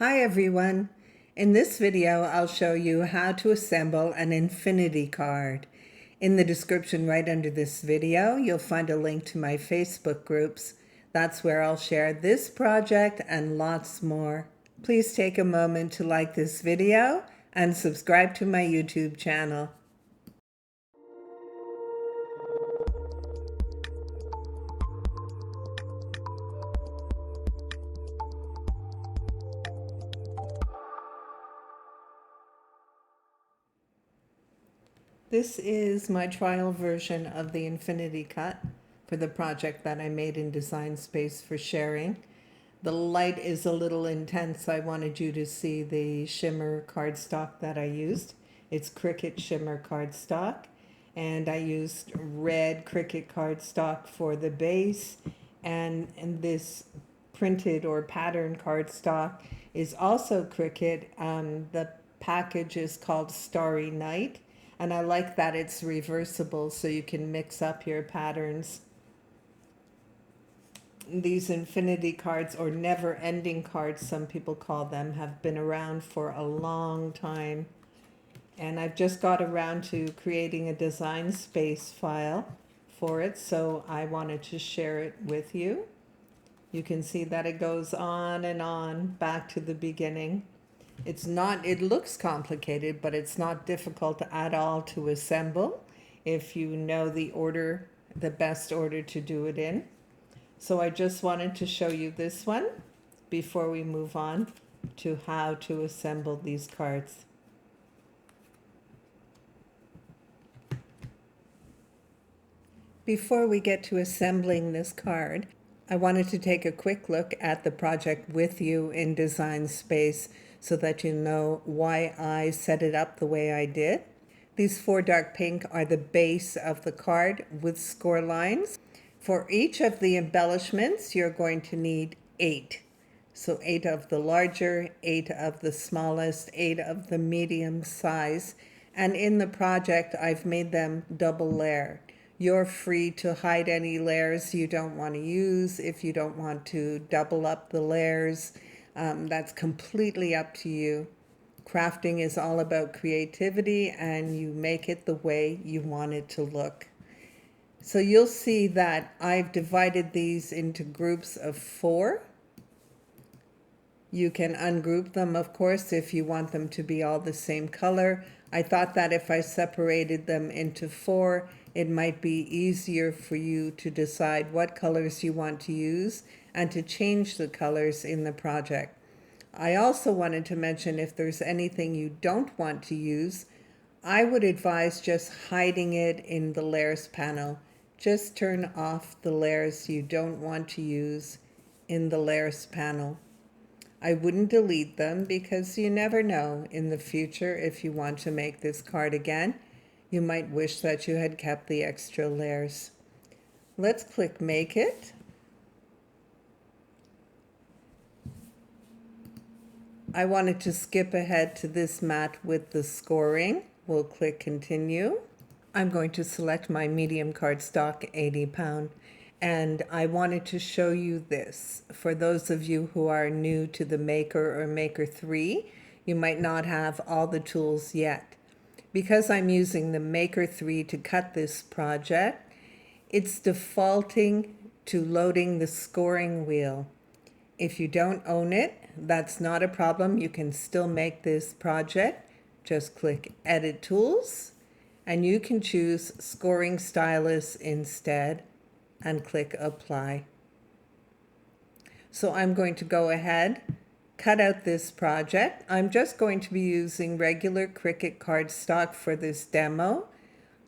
Hi everyone! In this video I'll show you how to assemble an infinity card. In the description right under this video you'll find a link to my Facebook groups. That's where I'll share this project and lots more. Please take a moment to like this video and subscribe to my YouTube channel. This is my trial version of the Infinity Cut for the project that I made in Design Space for sharing. The light is a little intense. I wanted you to see the shimmer cardstock that I used. It's Cricut shimmer cardstock, and I used red Cricut cardstock for the base, and this printed or pattern cardstock is also Cricut. The package is called Starry Night. And I like that it's reversible so you can mix up your patterns. These infinity cards, or never-ending cards, some people call them, have been around for a long time. And I've just got around to creating a Design Space file for it, so I wanted to share it with you. You can see that it goes on and on back to the beginning. It looks complicated, but it's not difficult at all to assemble if you know the best order to do it in. So I just wanted to show you this one before we move on to how to assemble these cards. Before we get to assembling this card, I wanted to take a quick look at the project with you in Design Space so that you know why I set it up the way I did. These 4 dark pink are the base of the card with score lines. For each of the embellishments, you're going to need 8. So 8 of the larger, 8 of the smallest, 8 of the medium size. And in the project, I've made them double layer. You're free to hide any layers you don't want to use. If you don't want to double up the layers, that's completely up to you. Crafting is all about creativity, and you make it the way you want it to look. So you'll see that I've divided these into groups of 4. You can ungroup them, of course, if you want them to be all the same color. I thought that if I separated them into 4, it might be easier for you to decide what colors you want to use and to change the colors in the project. I also wanted to mention, if there's anything you don't want to use, I would advise just hiding it in the layers panel. Just turn off the layers you don't want to use in the layers panel. I wouldn't delete them because you never know in the future if you want to make this card again. You might wish that you had kept the extra layers. Let's click Make It. I wanted to skip ahead to this mat with the scoring. We'll click Continue. I'm going to select my medium cardstock, 80 pound. And I wanted to show you this. For those of you who are new to the Maker or Maker 3, you might not have all the tools yet. Because I'm using the Maker 3 to cut this project, it's defaulting to loading the scoring wheel. If you don't own it, that's not a problem. You can still make this project. Just click Edit Tools, and you can choose Scoring Stylus instead and click Apply. So I'm going to go ahead, cut out this project. I'm just going to be using regular Cricut cardstock for this demo.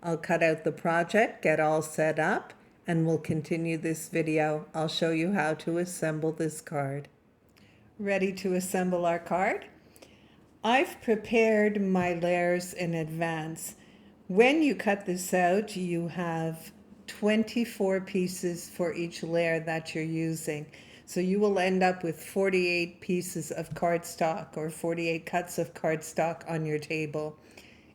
I'll cut out the project, get all set up, and we'll continue this video. I'll show you how to assemble this card. Ready to assemble our card? I've prepared my layers in advance. When you cut this out, you have 24 pieces for each layer that you're using. So you will end up with 48 pieces of cardstock or 48 cuts of cardstock on your table.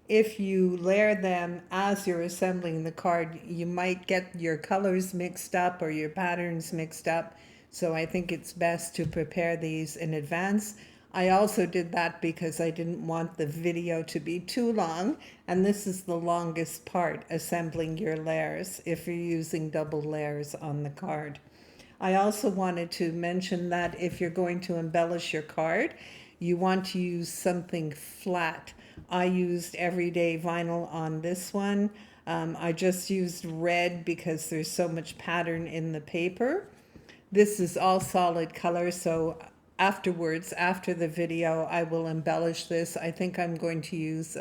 If you layer them as you're assembling the card, you might get your colors mixed up or your patterns mixed up. So I think it's best to prepare these in advance. I also did that because I didn't want the video to be too long, and this is the longest part, assembling your layers if you're using double layers on the card. I also wanted to mention that if you're going to embellish your card, you want to use something flat. I used everyday vinyl on this one. I just used red because there's so much pattern in the paper. This is all solid color, so afterwards, after the video, I will embellish this. I think I'm going to use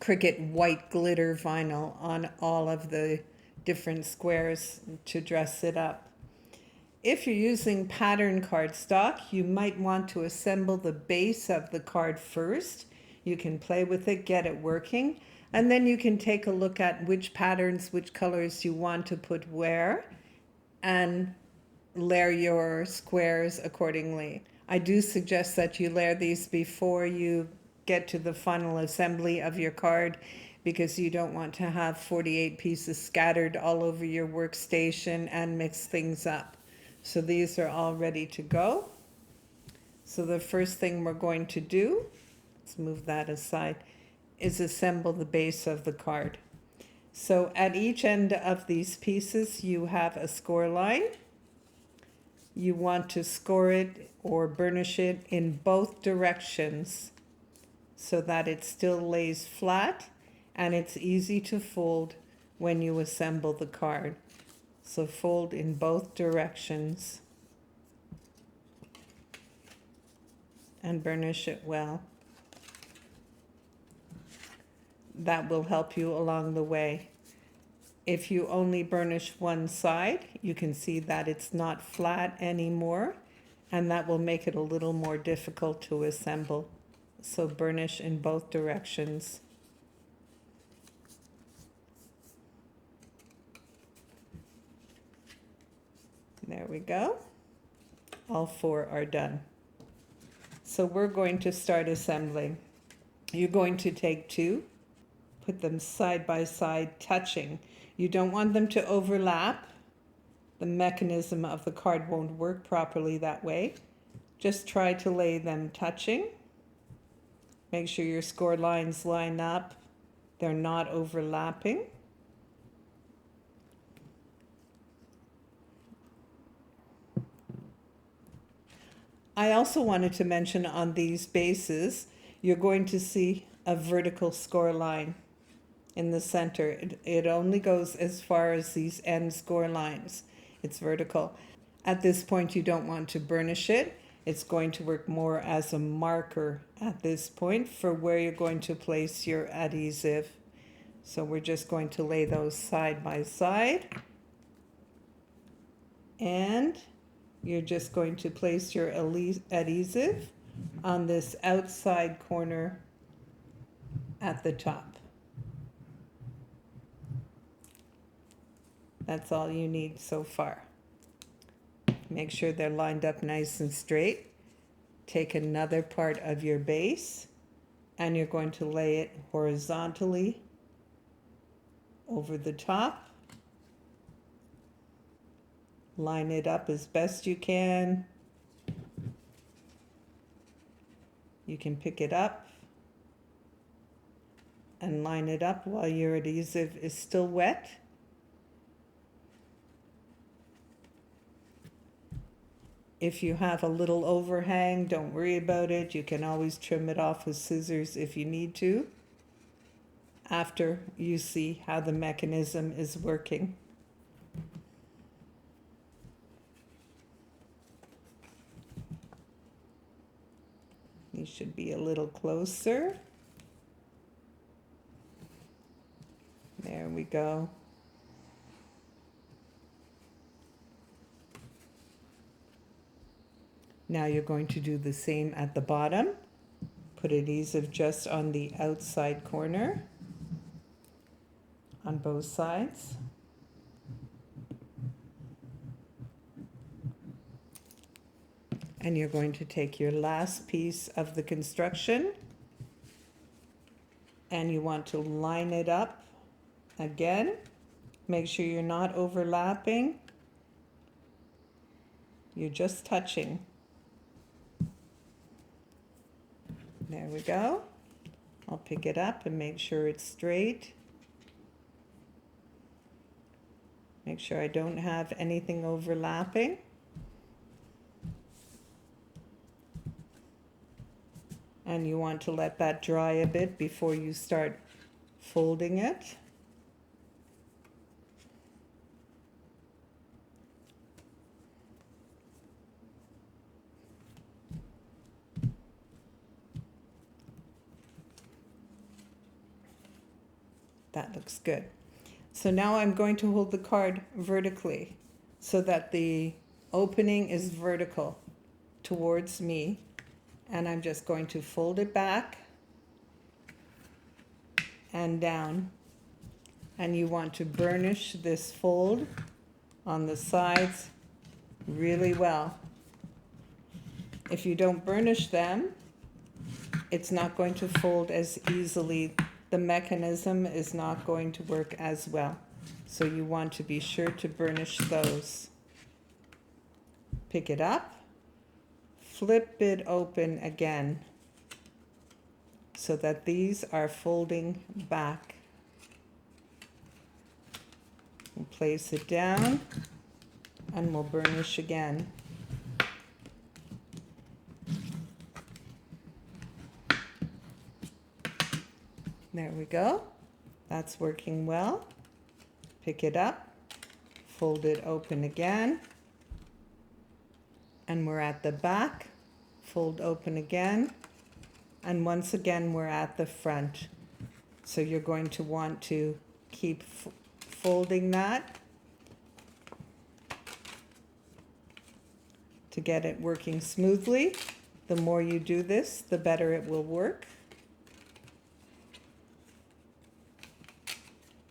Cricut white glitter vinyl on all of the different squares to dress it up. If you're using pattern cardstock, you might want to assemble the base of the card first. You can play with it, get it working, and then you can take a look at which patterns, which colors you want to put where, and layer your squares accordingly. I do suggest that you layer these before you get to the final assembly of your card, because you don't want to have 48 pieces scattered all over your workstation and mix things up. So these are all ready to go. So the first thing we're going to do, let's move that aside, is assemble the base of the card. So at each end of these pieces, you have a score line. You want to score it or burnish it in both directions so that it still lays flat and it's easy to fold when you assemble the card. So fold in both directions and burnish it well. That will help you along the way. If you only burnish one side, you can see that it's not flat anymore, and that will make it a little more difficult to assemble. So burnish in both directions. There we go. All four are done. So we're going to start assembling. You're going to take two, put them side by side, touching. You don't want them to overlap. The mechanism of the card won't work properly that way. Just try to lay them touching. Make sure your score lines line up. They're not overlapping. I also wanted to mention on these bases, you're going to see a vertical score line in the center. It only goes as far as these end score lines. It's vertical. At this point, you don't want to burnish it. It's going to work more as a marker at this point for where you're going to place your adhesive. So we're just going to lay those side by side. And you're just going to place your adhesive on this outside corner at the top. That's all you need so far. Make sure they're lined up nice and straight. Take another part of your base and you're going to lay it horizontally over the top. Line it up as best you can. You can pick it up and line it up while your adhesive is still wet. If you have a little overhang, don't worry about it. You can always trim it off with scissors if you need to, after you see how the mechanism is working. You should be a little closer. There we go. Now you're going to do the same at the bottom. Put adhesive just on the outside corner on both sides. And you're going to take your last piece of the construction and you want to line it up again. Make sure you're not overlapping. You're just touching. There we go. I'll pick it up and make sure it's straight. Make sure I don't have anything overlapping. And you want to let that dry a bit before you start folding it. That looks good. So now I'm going to hold the card vertically so that the opening is vertical towards me. And I'm just going to fold it back and down. And you want to burnish this fold on the sides really well. If you don't burnish them, it's not going to fold as easily. The mechanism is not going to work as well. So you want to be sure to burnish those. Pick it up, flip it open again so that these are folding back. We'll place it down and we'll burnish again. There we go. That's working well. Pick it up, fold it open again, and we're at the back. Fold open again, and once again we're at the front. So you're going to want to keep folding that to get it working smoothly. The more you do this, the better it will work.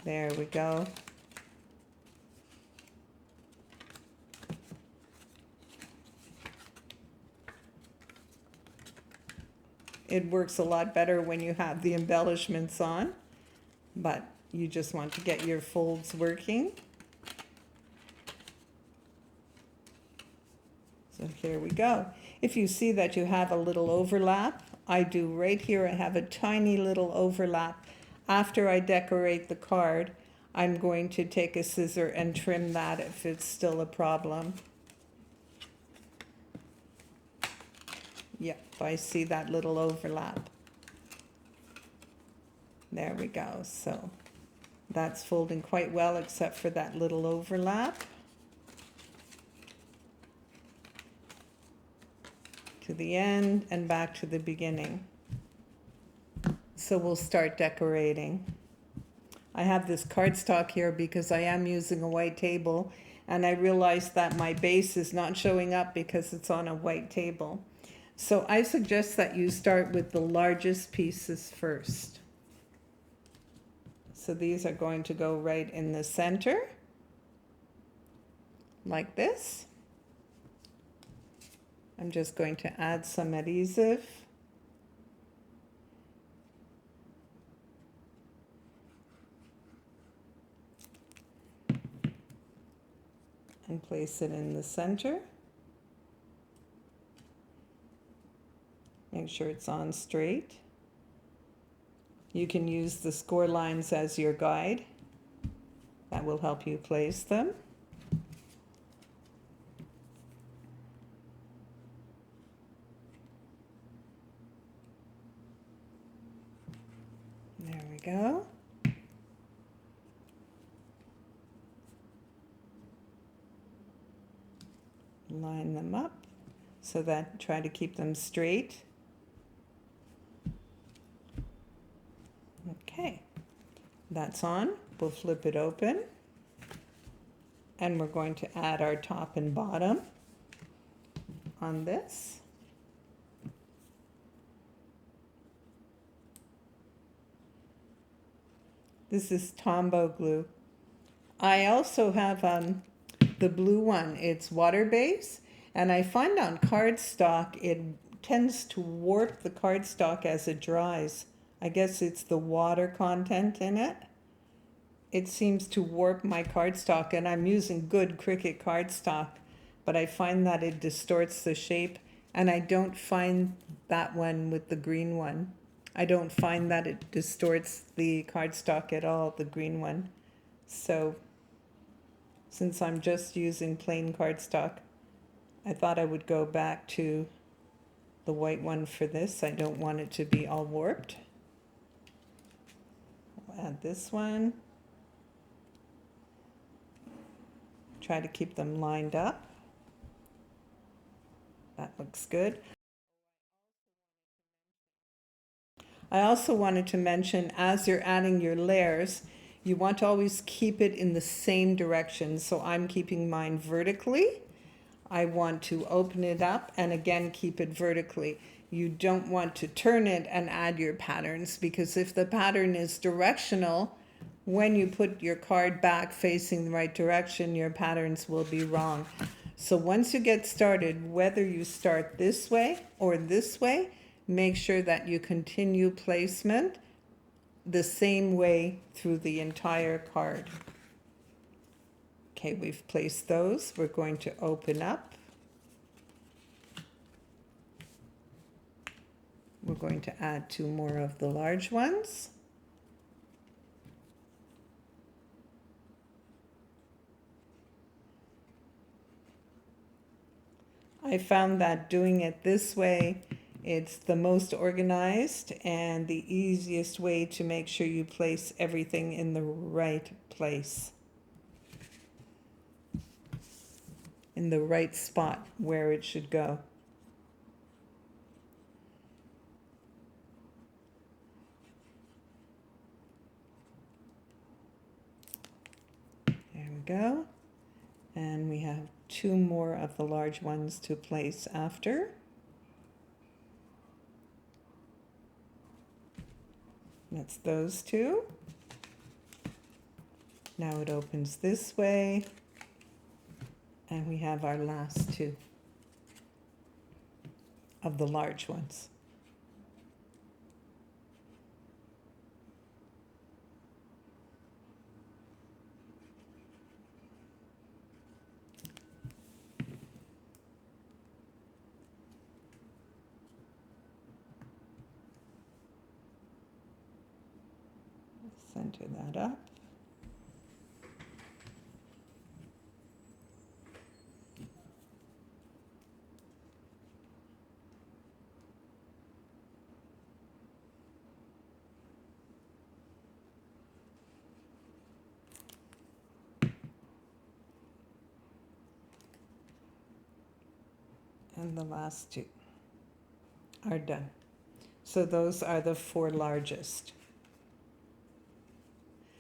There we go. It works a lot better when you have the embellishments on, but you just want to get your folds working. So here we go. If you see that you have a little overlap, I do right here, I have a tiny little overlap. After I decorate the card, I'm going to take a scissor and trim that if it's still a problem. Yep, I see that little overlap. There we go. So that's folding quite well except for that little overlap. To the end and back to the beginning. So we'll start decorating. I have this cardstock here because I am using a white table, and I realized that my base is not showing up because it's on a white table. So I suggest that you start with the largest pieces first. So these are going to go right in the center, like this. I'm just going to add some adhesive. And place it in the center. Make sure it's on straight. You can use the score lines as your guide. That will help you place them. There we go. Line them up so that try to keep them straight. Okay, that's on. We'll flip it open and we're going to add our top and bottom on this. This is Tombow glue. I also have the blue one. It's water-based, and I find on cardstock it tends to warp the cardstock as it dries. I guess it's the water content in it. It seems to warp my cardstock, and I'm using good Cricut cardstock, but I find that it distorts the shape, and I don't find that one with the green one. I don't find that it distorts the cardstock at all, the green one. So since I'm just using plain cardstock, I thought I would go back to the white one for this. I don't want it to be all warped. I'll add this one. Try to keep them lined up. That looks good. I also wanted to mention, as you're adding your layers, you want to always keep it in the same direction. So I'm keeping mine vertically. I want to open it up and again keep it vertically. You don't want to turn it and add your patterns, because if the pattern is directional, when you put your card back facing the right direction, your patterns will be wrong. So once you get started, whether you start this way or this way, make sure that you continue placement the same way through the entire card. Okay, we've placed those. We're going to open up. We're going to add 2 more of the large ones. I found that doing it this way, it's the most organized and the easiest way to make sure you place everything in the right place, in the right spot where it should go. There we go. And we have 2 more of the large ones to place after. That's those 2. Now it opens this way, and we have our last 2 of the large ones. Center that up. And the last 2 are done. So those are the 4 largest.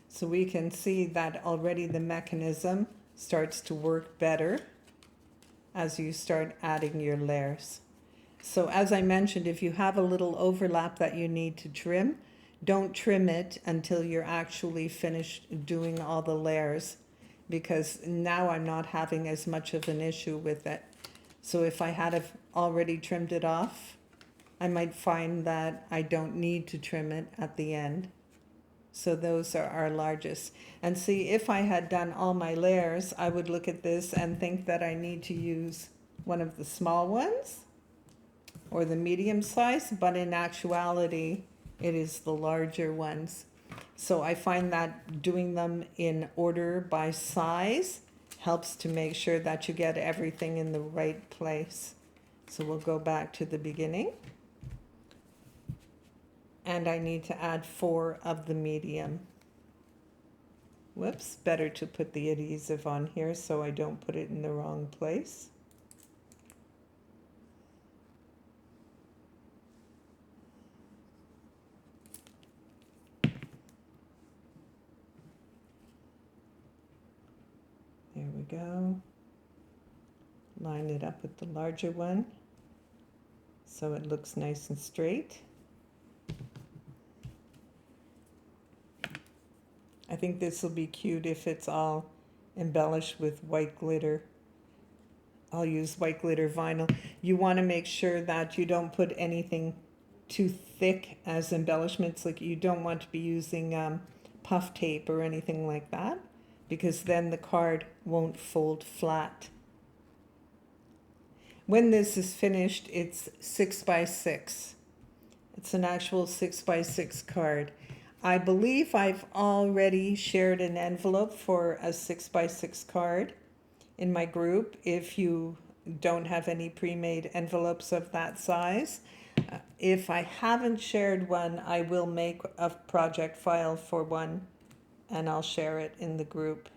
So we can see that already the mechanism starts to work better as you start adding your layers. So as I mentioned, if you have a little overlap that you need to trim, don't trim it until you're actually finished doing all the layers, because now I'm not having as much of an issue with it. So if I had already trimmed it off, I might find that I don't need to trim it at the end. So those are our largest. And see, if I had done all my layers, I would look at this and think that I need to use one of the small ones or the medium size, but in actuality, it is the larger ones. So I find that doing them in order by size helps to make sure that you get everything in the right place. So we'll go back to the beginning. And I need to add 4 of the medium. Whoops, better to put the adhesive on here so I don't put it in the wrong place. There we go. Line it up with the larger one so it looks nice and straight. I think this will be cute if it's all embellished with white glitter. I'll use white glitter vinyl. You want to make sure that you don't put anything too thick as embellishments. Like you don't want to be using puff tape or anything like that, because then the card won't fold flat. When this is finished, it's 6x6. It's an actual 6x6 card. I believe I've already shared an envelope for a 6x6 card in my group. If you don't have any pre-made envelopes of that size, if I haven't shared one, I will make a project file for one and I'll share it in the group.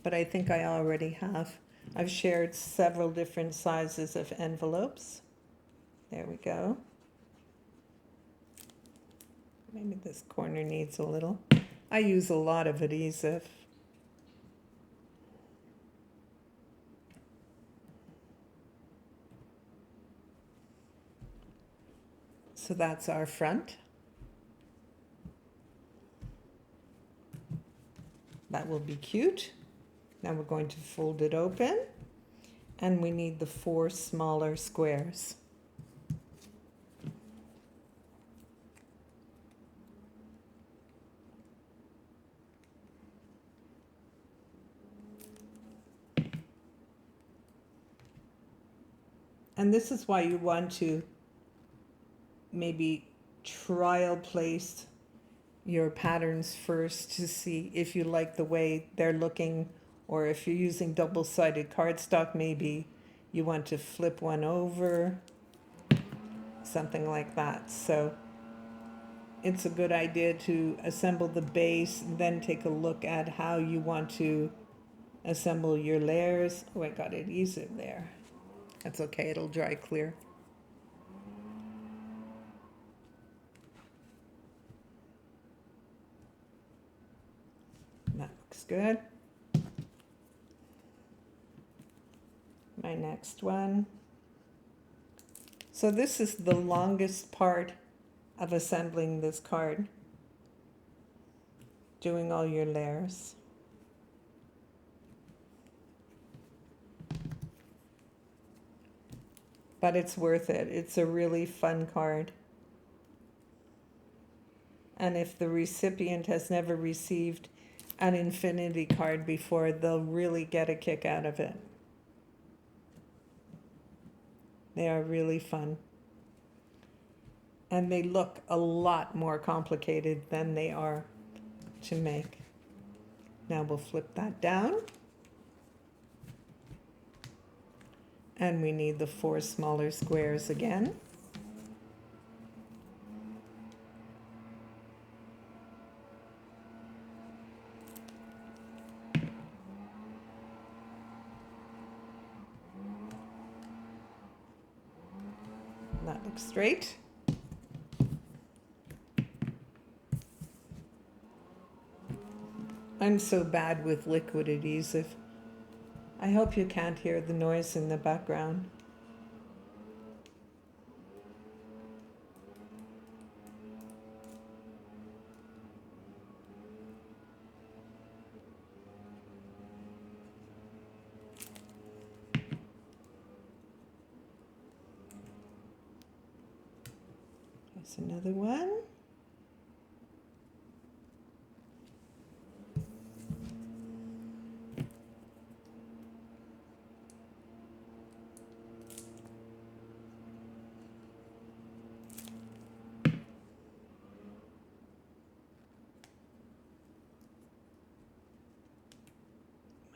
But I think I already have. I've shared several different sizes of envelopes. There we go. Maybe this corner needs a little. I use a lot of adhesive. So that's our front. That will be cute. Now we're going to fold it open, and we need the 4 smaller squares. And this is why you want to maybe trial place your patterns first to see if you like the way they're looking, or if you're using double-sided cardstock, maybe you want to flip one over, something like that. So it's a good idea to assemble the base, then take a look at how you want to assemble your layers. Oh, I got adhesive there. That's okay, it'll dry clear. That looks good. My next one. So this is the longest part of assembling this card, doing all your layers. But it's worth it. It's a really fun card. And if the recipient has never received an infinity card before, they'll really get a kick out of it. They are really fun. And they look a lot more complicated than they are to make. Now we'll flip that down. And we need the 4 smaller squares again. That looks straight. I'm so bad with liquid adhesive. I hope you can't hear the noise in the background. There's another one.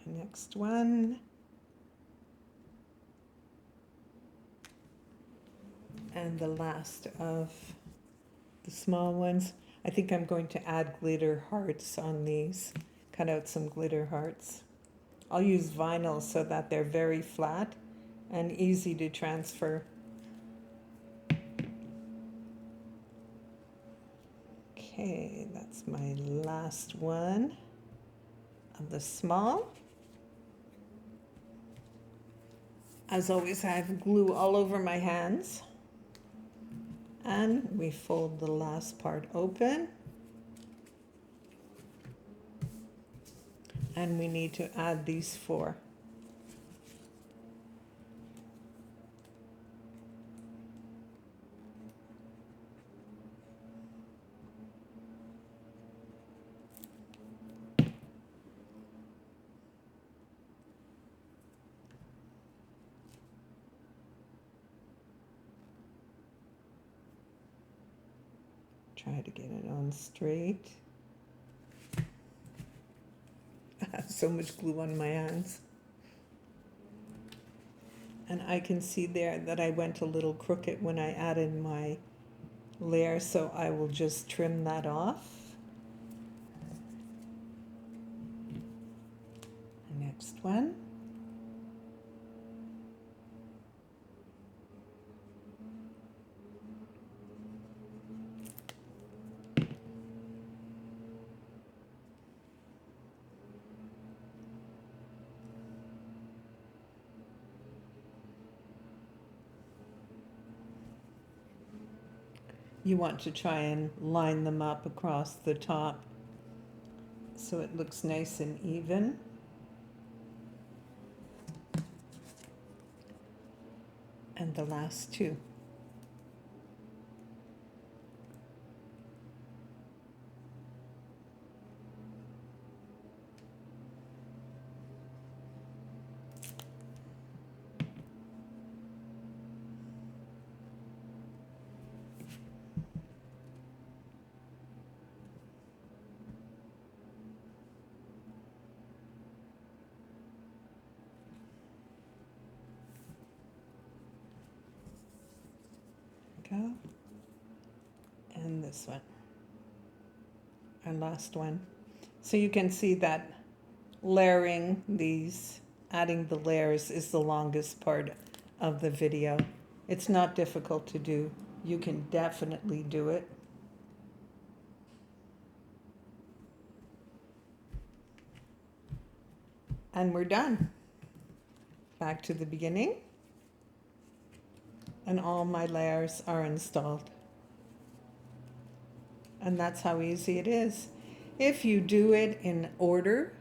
Next one. And the last of the small ones. I think I'm going to add glitter hearts on these. Cut out some glitter hearts. I'll use vinyl so that they're very flat and easy to transfer. Okay, that's my last one of the small. As always, I have glue all over my hands. And we fold the last part open. And we need to add these 4. Try to get it on straight. I have so much glue on my hands. And I can see there that I went a little crooked when I added my layer, so I will just trim that off. Next one. You want to try and line them up across the top so it looks nice and even. And the last two. Go. And this one, our last one. So you can see that layering these, adding the layers is the longest part of the video. It's not difficult to do. You can definitely do it. And we're done. Back to the beginning. And all my layers are installed. And that's how easy it is. If you do it in order,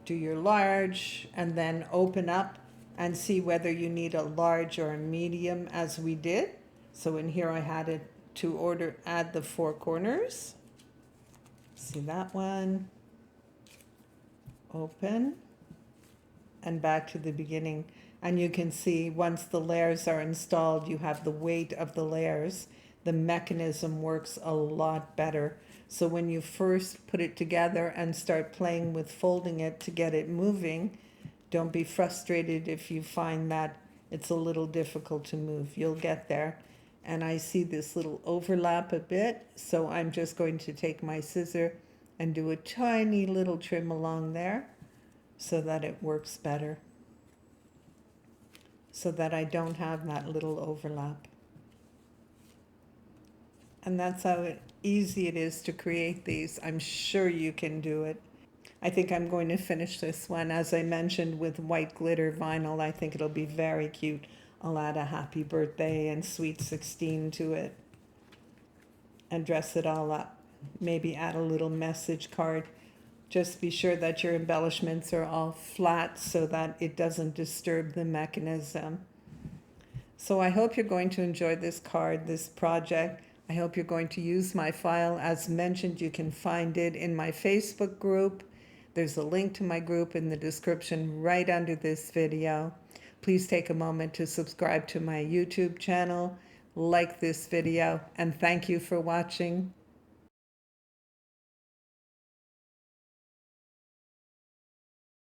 do your large and then open up and see whether you need a large or a medium as we did. So in here I had it to add the 4 corners. See that one? Open and back to the beginning. And you can see once the layers are installed, you have the weight of the layers. The mechanism works a lot better. So when you first put it together and start playing with folding it to get it moving, don't be frustrated if you find that it's a little difficult to move. You'll get there. And I see this little overlap a bit, so I'm just going to take my scissor and do a tiny little trim along there so that it works better, so that I don't have that little overlap. And that's how easy it is to create these. I'm sure you can do it. I think I'm going to finish this one, as I mentioned, with white glitter vinyl. I think it'll be very cute. I'll add a happy birthday and sweet 16 to it and dress it all up. Maybe add a little message card. Just be sure that your embellishments are all flat so that it doesn't disturb the mechanism. So I hope you're going to enjoy this card, this project. I hope you're going to use my file. As mentioned, you can find it in my Facebook group. There's a link to my group in the description right under this video. Please take a moment to subscribe to my YouTube channel, like this video, and thank you for watching.